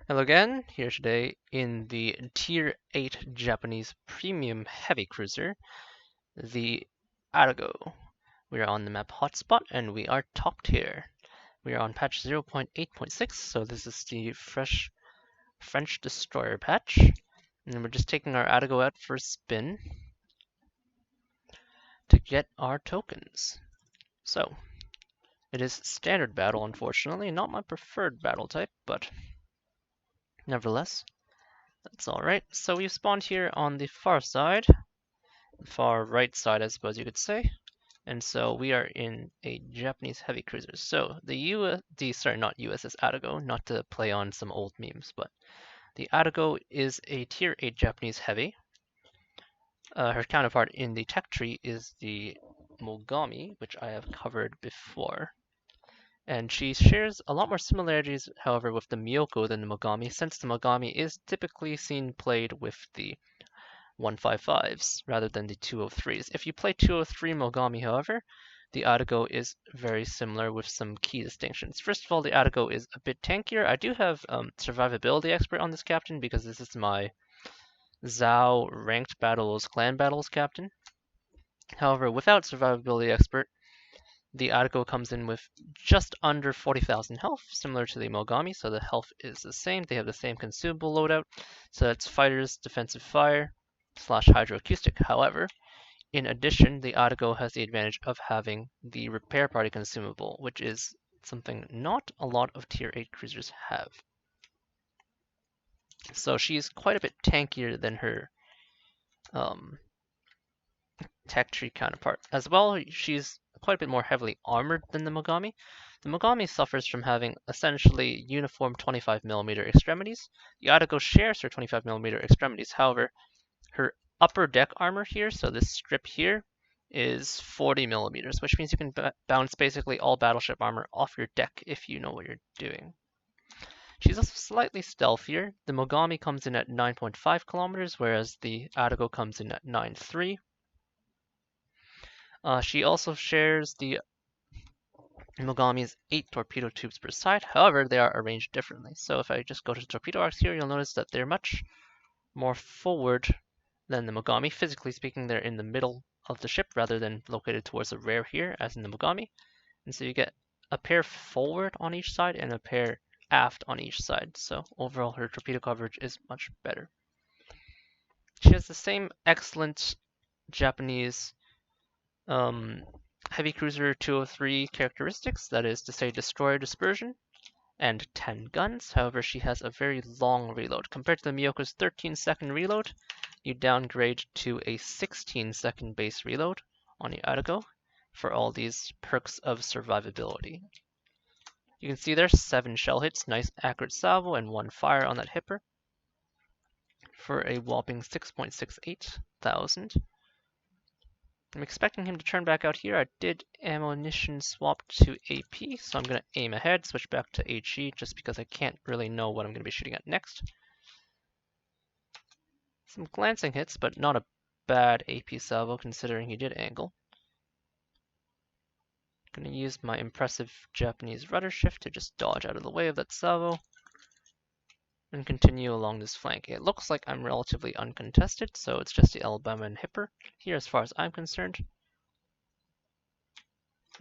Hello again, here today in the Tier 8 Japanese Premium Heavy Cruiser, the Atago. We are on the map Hotspot and we are top tier. We are on patch 0.8.6, so this is the fresh French Destroyer patch. And we're just taking our Atago out for a spin to get our tokens. So, it is standard battle, unfortunately, not my preferred battle type, but nevertheless, that's alright. So we've spawned here on the far side, far right side, I suppose you could say. And so we are in a Japanese heavy cruiser. So not USS Atago, not to play on some old memes, but the Atago is a tier 8 Japanese heavy. Her counterpart in the tech tree is the Mogami, which I have covered before. And she shares a lot more similarities, however, with the Miyoko than the Mogami, since the Mogami is typically seen played with the 155s rather than the 203s. If you play 203 Mogami, however, the Atago is very similar with some key distinctions. First of all, the Atago is a bit tankier. I do have survivability expert on this captain because this is my Zhao ranked battles, clan battles captain. However, without survivability expert, the Atago comes in with just under 40,000 health, similar to the Mogami, so the health is the same. They have the same consumable loadout, so that's fighters, defensive fire, / hydroacoustic. However, in addition, the Atago has the advantage of having the repair party consumable, which is something not a lot of tier 8 cruisers have. So she's quite a bit tankier than her tech tree counterpart. As well, she's quite a bit more heavily armored than the Mogami. The Mogami suffers from having essentially uniform 25mm extremities. The Atago shares her 25mm extremities. However, her upper deck armor here, so this strip here, is 40mm, which means you can bounce basically all battleship armor off your deck if you know what you're doing. She's also slightly stealthier. The Mogami comes in at 9.5 kilometers, whereas the Atago comes in at 9.3. She also shares the Mogami's 8 torpedo tubes per side. However, they are arranged differently. So if I just go to the torpedo arcs here, you'll notice that they're much more forward than the Mogami. Physically speaking, they're in the middle of the ship rather than located towards the rear here, as in the Mogami. And so you get a pair forward on each side and a pair aft on each side. So overall, her torpedo coverage is much better. She has the same excellent Japanese Heavy Cruiser 203 characteristics, that is to say destroyer dispersion, and 10 guns. However, she has a very long reload. Compared to the Miyoko's 13-second reload, you downgrade to a 16-second base reload on your Atago for all these perks of survivability. You can see there's 7 shell hits, nice accurate salvo, and 1 fire on that hipper for a whopping 6.68 thousand. I'm expecting him to turn back out here. I did ammunition swap to AP, so I'm going to aim ahead, switch back to HE, just because I can't really know what I'm going to be shooting at next. Some glancing hits, but not a bad AP salvo considering he did angle. I'm going to use my impressive Japanese rudder shift to just dodge out of the way of that salvo and continue along this flank. It looks like I'm relatively uncontested, so it's just the Alabama and Hipper here as far as I'm concerned.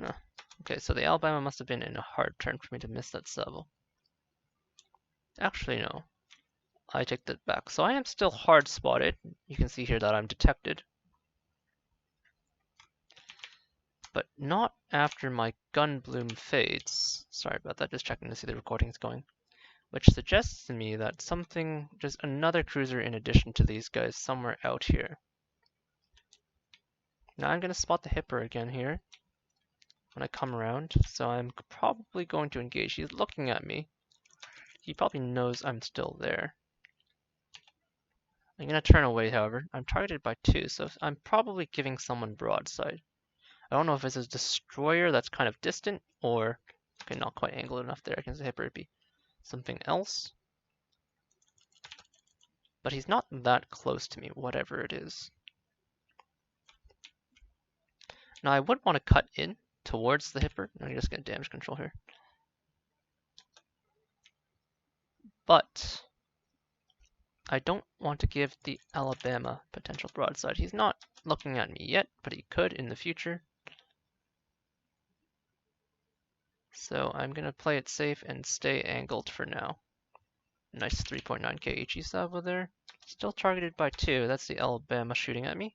Okay, so the Alabama must have been in a hard turn for me to miss that salvo. Actually, no. I take that back. So I am still hard spotted. You can see here that I'm detected. But not after my gun bloom fades. Sorry about that, just checking to see the recording is going. Which suggests to me that there's another cruiser in addition to these guys somewhere out here. Now I'm going to spot the Hipper again here when I come around, so I'm probably going to engage. He's looking at me. He probably knows I'm still there. I'm going to turn away, however. I'm targeted by 2, so I'm probably giving someone broadside. I don't know if it's a destroyer that's kind of distant, or okay, not quite angled enough there. I can say Hipper would be something else. But he's not that close to me, whatever it is. Now I would want to cut in towards the Hipper. No, you're just going to damage control here. but I don't want to give the Alabama potential broadside. He's not looking at me yet, but he could in the future. So I'm going to play it safe and stay angled for now. Nice 3.9k HE salvo there. Still targeted by 2. That's the Alabama shooting at me.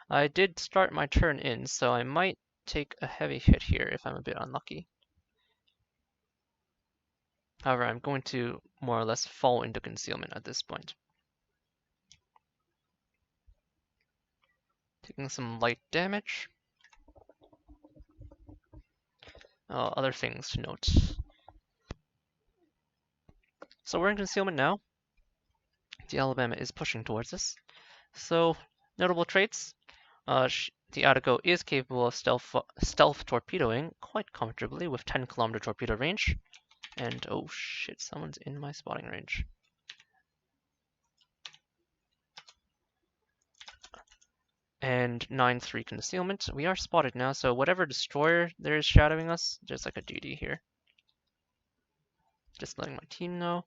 I did start my turn in, so I might take a heavy hit here if I'm a bit unlucky. However, I'm going to more or less fall into concealment at this point. Taking some light damage. Other things to note. So we're in concealment now. The Alabama is pushing towards us. So, notable traits. The Atago is capable of stealth torpedoing quite comfortably with 10-kilometer torpedo range. And oh shit, someone's in my spotting range. And 9-3 concealment. We are spotted now, so whatever destroyer there is shadowing us, there's like a DD here. Just letting my team know.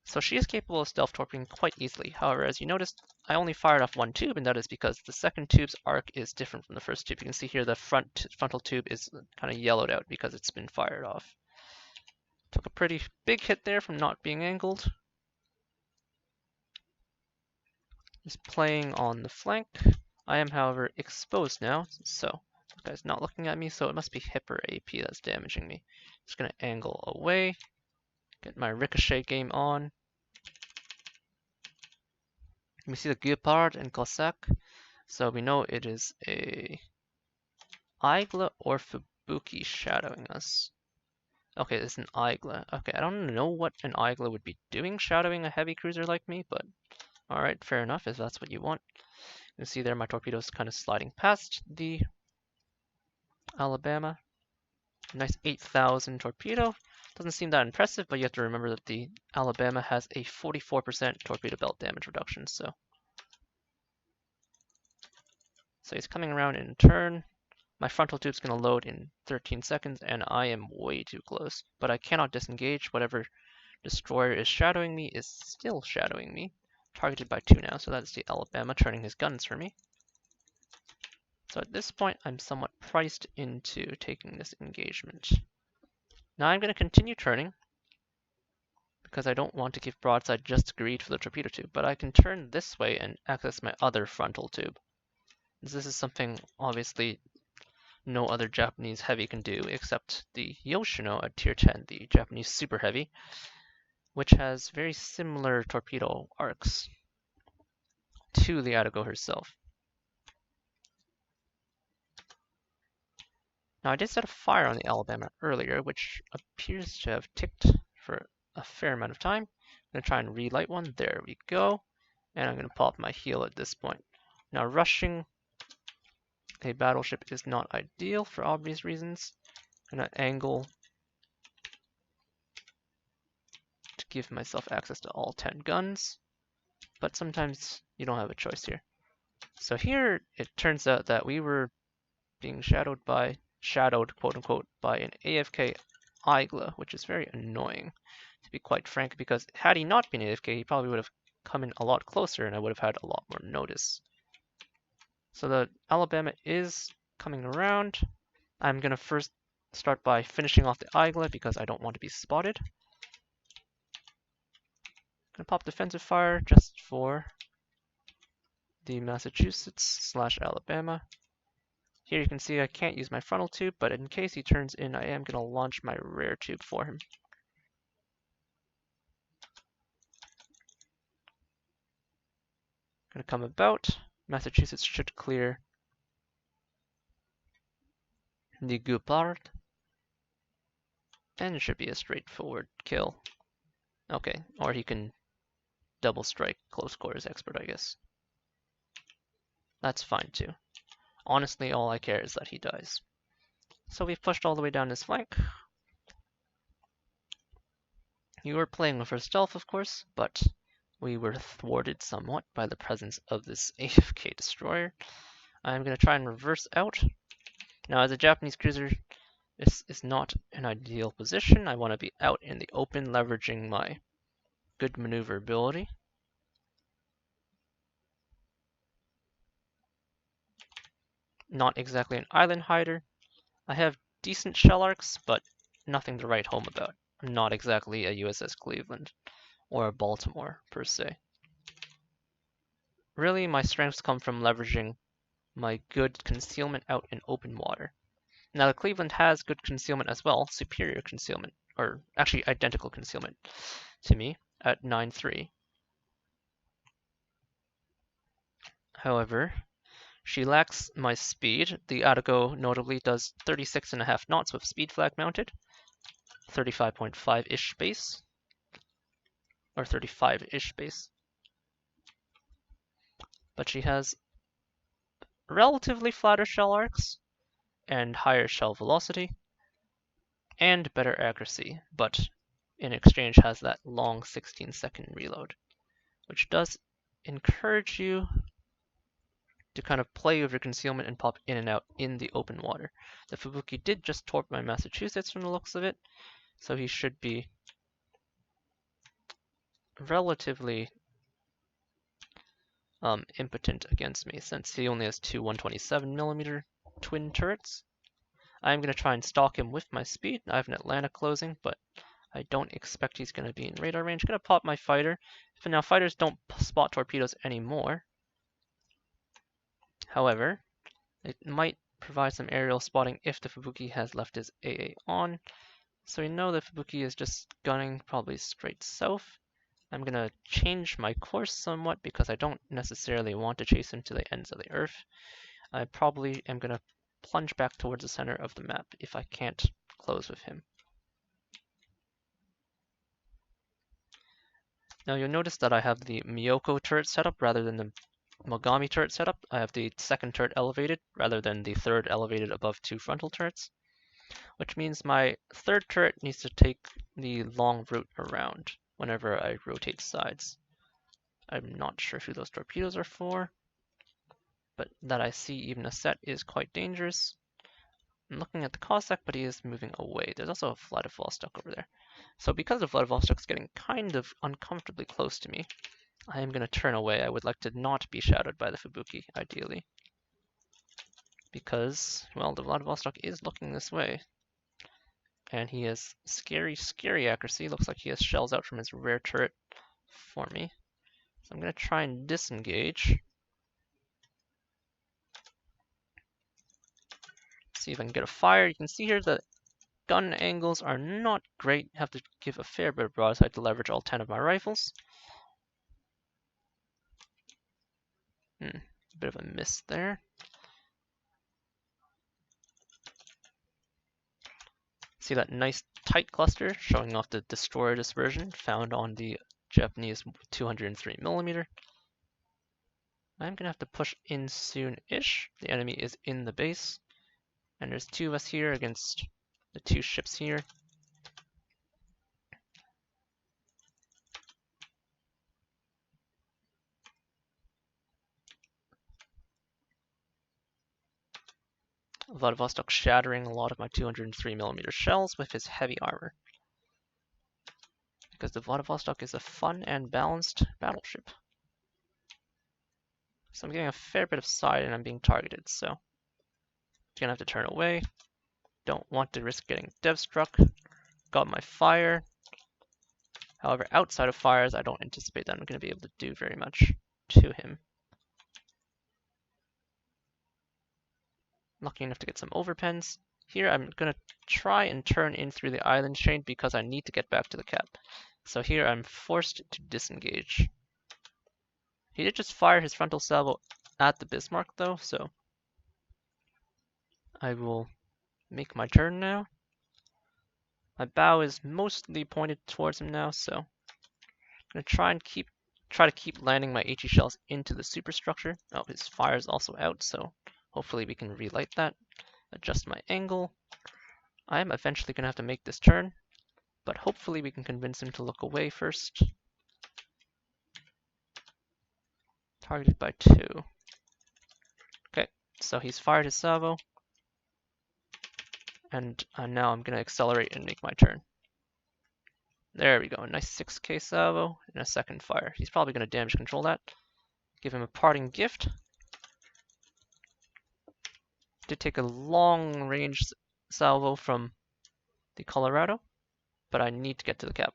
So she is capable of stealth torpedoing quite easily. However, as you noticed, I only fired off one tube, and that is because the second tube's arc is different from the first tube. You can see here the frontal tube is kind of yellowed out because it's been fired off. Took a pretty big hit there from not being angled. Just playing on the flank. I am, however, exposed now, so this guy's not looking at me, so it must be hip or AP that's damaging me. Just gonna angle away, get my ricochet game on. We see the Guepard and Cossack, so we know it is a Igla or Fubuki shadowing us. Okay, it's an Igla. Okay, I don't know what an Igla would be doing shadowing a heavy cruiser like me, but alright, fair enough if that's what you want. You can see there my torpedoes kind of sliding past the Alabama. Nice 8,000 torpedo. Doesn't seem that impressive, but you have to remember that the Alabama has a 44% torpedo belt damage reduction, so he's coming around in turn. My frontal tube's going to load in 13 seconds, and I am way too close. But I cannot disengage. Whatever destroyer is shadowing me is still shadowing me. Targeted by 2 now, so that's the Alabama turning his guns for me. So at this point, I'm somewhat priced into taking this engagement. Now I'm going to continue turning, because I don't want to give broadside just greed for the torpedo tube, but I can turn this way and access my other frontal tube. This is something, obviously, no other Japanese heavy can do, except the Yoshino at Tier 10, the Japanese Super Heavy, which has very similar torpedo arcs to the Atago herself. Now I did set a fire on the Alabama earlier, which appears to have ticked for a fair amount of time. I'm going to try and relight one. There we go. And I'm going to pop my heel at this point. Now rushing a battleship is not ideal for obvious reasons. I'm going to angle to give myself access to all 10 guns. But sometimes you don't have a choice here. So here it turns out that we were being shadowed quote unquote by an AFK Igla, which is very annoying, to be quite frank, because had he not been AFK, he probably would have come in a lot closer and I would have had a lot more notice. So the Alabama is coming around. I'm going to first start by finishing off the Igla because I don't want to be spotted. I'm going to pop defensive fire just for the Massachusetts/Alabama. Here you can see I can't use my frontal tube, but in case he turns in, I am going to launch my rear tube for him. Going to come about. Massachusetts should clear the Guepard. And it should be a straightforward kill. Okay, or he can double strike close quarters expert, I guess. That's fine too. Honestly, all I care is that he dies. So we've pushed all the way down his flank. You were playing with our stealth, of course, but we were thwarted somewhat by the presence of this AFK destroyer. I'm going to try and reverse out. Now, as a Japanese cruiser, This is not an ideal position. I want to be out in the open, leveraging my good maneuverability. Not exactly an island hider. I have decent shell arcs, but nothing to write home about. I'm not exactly a USS Cleveland or a Baltimore, per se. Really, my strengths come from leveraging my good concealment out in open water. Now, the Cleveland has good concealment as well, superior concealment, or actually identical concealment to me at 9.3. However, she lacks my speed. The Atago notably does 36.5 knots with speed flag mounted, 35.5-ish base, or 35-ish base. But she has relatively flatter shell arcs and higher shell velocity and better accuracy, but in exchange has that long 16-second reload, which does encourage you to kind of play with your concealment and pop in and out in the open water. The Fubuki did just torp my Massachusetts from the looks of it, so he should be relatively impotent against me since he only has two 127mm twin turrets. I'm going to try and stalk him with my speed. I have an Atlanta closing, but I don't expect he's going to be in radar range. I'm going to pop my fighter. But now fighters don't spot torpedoes anymore. However, it might provide some aerial spotting if the Fubuki has left his AA on. So we know the Fubuki is just gunning probably straight south. I'm going to change my course somewhat because I don't necessarily want to chase him to the ends of the earth. I probably am going to plunge back towards the center of the map if I can't close with him. Now you'll notice that I have the Miyoko turret setup rather than the Mogami turret setup. I have the second turret elevated rather than the third elevated above two frontal turrets, which means my third turret needs to take the long route around whenever I rotate sides. I'm not sure who those torpedoes are for, but that I see even a set is quite dangerous. I'm looking at the Cossack, but he is moving away. There's also a Vladivostok over there. So because the Vladivostok's getting kind of uncomfortably close to me, I am going to turn away. I would like to not be shadowed by the Fubuki, ideally. Because, well, the Vladivostok is looking this way. And he has scary, scary accuracy. Looks like he has shells out from his rear turret for me. So I'm going to try and disengage. See if I can get a fire. You can see here that gun angles are not great. I have to give a fair bit of broadside to leverage all 10 of my rifles. A bit of a miss there. See that nice tight cluster showing off the destroyer dispersion found on the Japanese 203mm. I'm gonna have to push in soon-ish. The enemy is in the base, and there's two of us here against the two ships here. Vladivostok shattering a lot of my 203mm shells with his heavy armor. Because the Vladivostok is a fun and balanced battleship. So I'm getting a fair bit of side and I'm being targeted, so I'm gonna have to turn away. Don't want to risk getting dev struck. Got my fire. However, outside of fires, I don't anticipate that I'm going to be able to do very much to him. Lucky enough to get some overpens. Here I'm going to try and turn in through the island chain because I need to get back to the cap. So here I'm forced to disengage. He did just fire his frontal salvo at the Bismarck though, so I will make my turn now. My bow is mostly pointed towards him now, so I'm going to try to keep landing my HE shells into the superstructure. Oh, his fire is also out, so hopefully we can relight that. Adjust my angle. I am eventually going to have to make this turn, but hopefully we can convince him to look away first. Targeted by 2. Okay, so he's fired his salvo. And now I'm going to accelerate and make my turn. There we go, a nice 6k salvo and a second fire. He's probably going to damage control that. Give him a parting gift. Did take a long range salvo from the Colorado, but I need to get to the cap.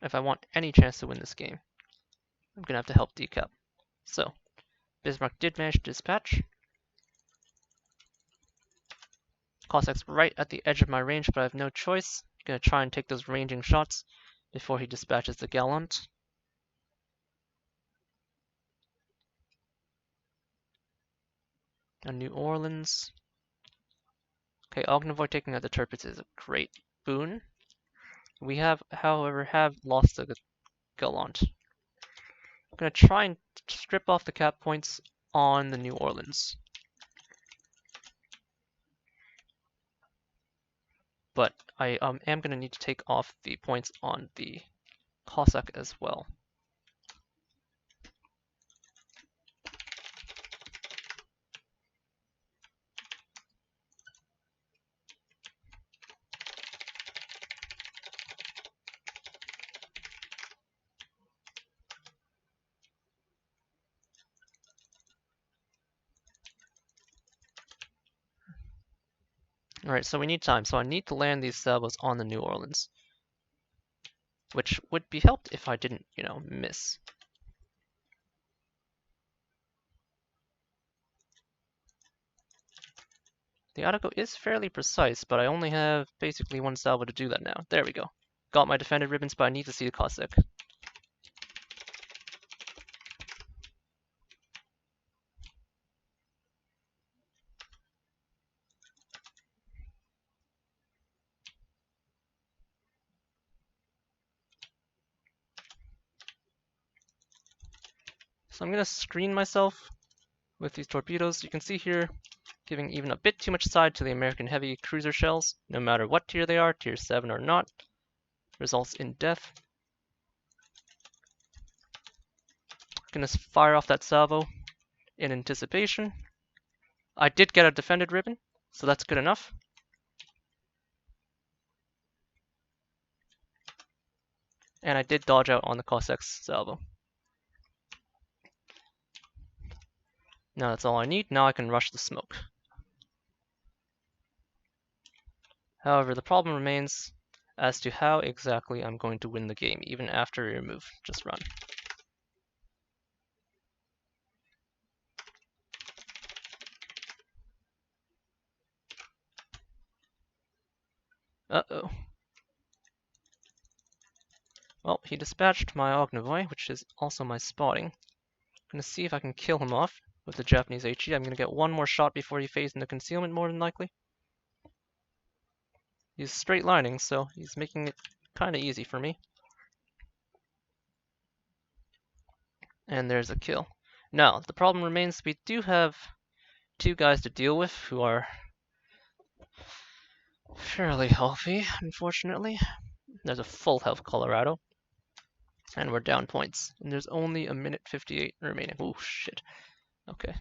If I want any chance to win this game, I'm going to have to help decap. So, Bismarck did manage to dispatch. Cossack's right at the edge of my range, but I have no choice. I'm going to try and take those ranging shots before he dispatches the Gallant. And New Orleans. Okay, Ognivoy taking out the Tirpitz is a great boon. We have, however, lost the Gallant. I'm going to try and strip off the cap points on the New Orleans. But I am going to need to take off the points on the Cossack as well. Alright, so we need time. So I need to land these salvos on the New Orleans. Which would be helped if I didn't, miss. The Atago is fairly precise, but I only have basically one salvo to do that now. There we go. Got my defended ribbons, but I need to see the Cossack. So I'm going to screen myself with these torpedoes. You can see here, giving even a bit too much side to the American heavy cruiser shells, no matter what tier they are, tier 7 or not, results in death. I'm going to fire off that salvo in anticipation. I did get a defended ribbon, so that's good enough. And I did dodge out on the Cossack's salvo. Now that's all I need. Now I can rush the smoke. However, the problem remains as to how exactly I'm going to win the game, even after we remove just run. Uh-oh. Well, he dispatched my Ognivoy, which is also my spotting. I'm going to see if I can kill him off with the Japanese HE. I'm going to get one more shot before he fades into concealment, more than likely. He's straight lining, so he's making it kind of easy for me. And there's a kill. Now, the problem remains we do have two guys to deal with who are fairly healthy, unfortunately. There's a full health Colorado. And we're down points. And there's only a minute 58 remaining. Oh, shit. Okay.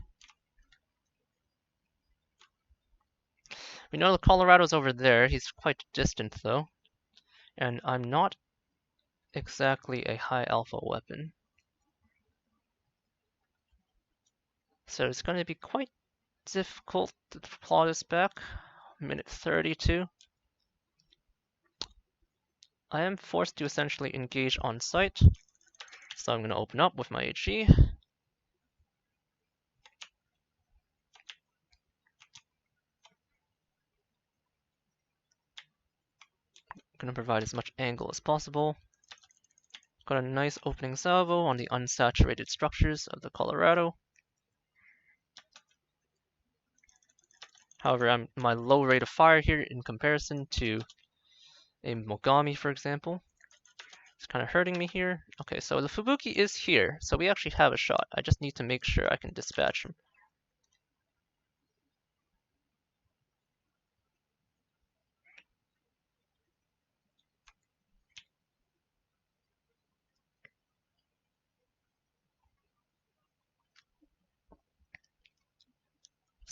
We know the Colorado's over there. He's quite distant, though. And I'm not exactly a high alpha weapon. So it's going to be quite difficult to claw this back. Minute 32. I am forced to essentially engage on site. So I'm going to open up with my HE. Going to provide as much angle as possible. Got a nice opening salvo on the unsaturated structures of the Colorado. However, my low rate of fire here in comparison to a Mogami, for example, is kind of hurting me here. Okay, so the Fubuki is here, so we actually have a shot. I just need to make sure I can dispatch him.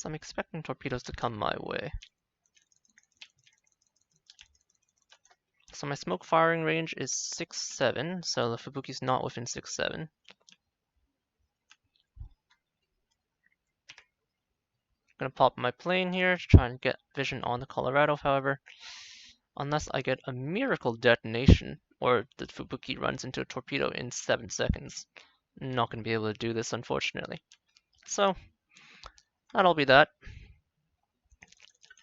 So I'm expecting torpedoes to come my way. So my smoke firing range is 6-7, so the Fubuki's not within 6-7. Gonna pop my plane here to try and get vision on the Colorado, however. Unless I get a miracle detonation, or the Fubuki runs into a torpedo in 7 seconds. I'm not gonna be able to do this, unfortunately. So, that'll be that.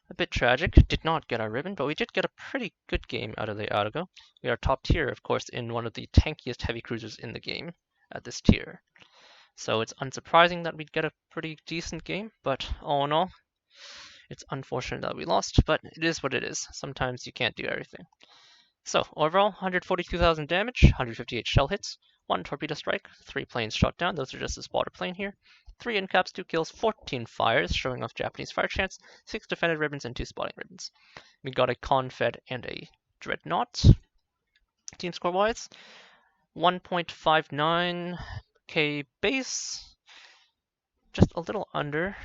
A bit tragic, did not get our ribbon, but we did get a pretty good game out of the Atago. We are top tier, of course, in one of the tankiest heavy cruisers in the game at this tier. So it's unsurprising that we'd get a pretty decent game, but all in all, it's unfortunate that we lost, but it is what it is. Sometimes you can't do everything. So overall, 142,000 damage, 158 shell hits, 1 torpedo strike, 3 planes shot down, those are just a spotter plane here, 3 incaps, 2 kills, 14 fires, showing off Japanese fire chance, 6 defended ribbons, and 2 spotting ribbons. We got a Confed and a Dreadnought. Team score wise, 1.59k base, just a little under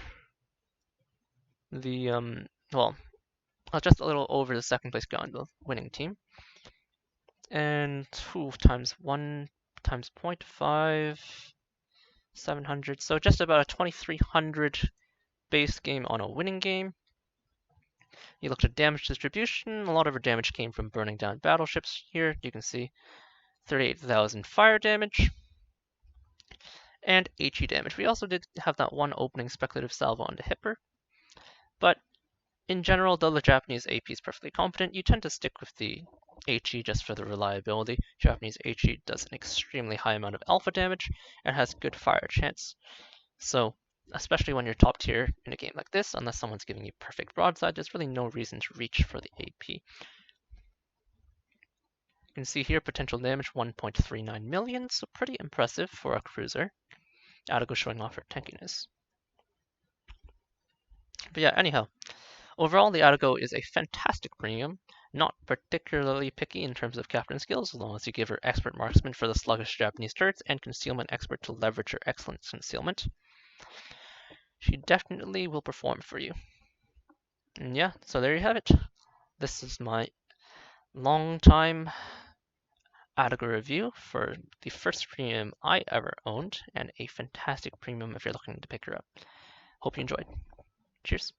the, just a little over the second place gun, the winning team. And times 1 times 0.5, 700, so just about a 2300 base game on a winning game. You looked at damage distribution, a lot of our damage came from burning down battleships here. You can see 38,000 fire damage and HE damage. We also did have that one opening speculative salvo on the Hipper, but in general, though the Japanese AP is perfectly competent, you tend to stick with the HE just for the reliability. Japanese HE does an extremely high amount of alpha damage and has good fire chance. So, especially when you're top tier in a game like this, unless someone's giving you perfect broadside, there's really no reason to reach for the AP. You can see here potential damage 1.39 million, so pretty impressive for a cruiser. Atago showing off her tankiness. But yeah, anyhow, overall the Atago is a fantastic premium. Not particularly picky in terms of captain skills, as long as you give her expert marksman for the sluggish Japanese turrets and concealment expert to leverage her excellent concealment. She definitely will perform for you. And yeah, so there you have it. This is my long time Atago review for the first premium I ever owned, and a fantastic premium if you're looking to pick her up. Hope you enjoyed. Cheers.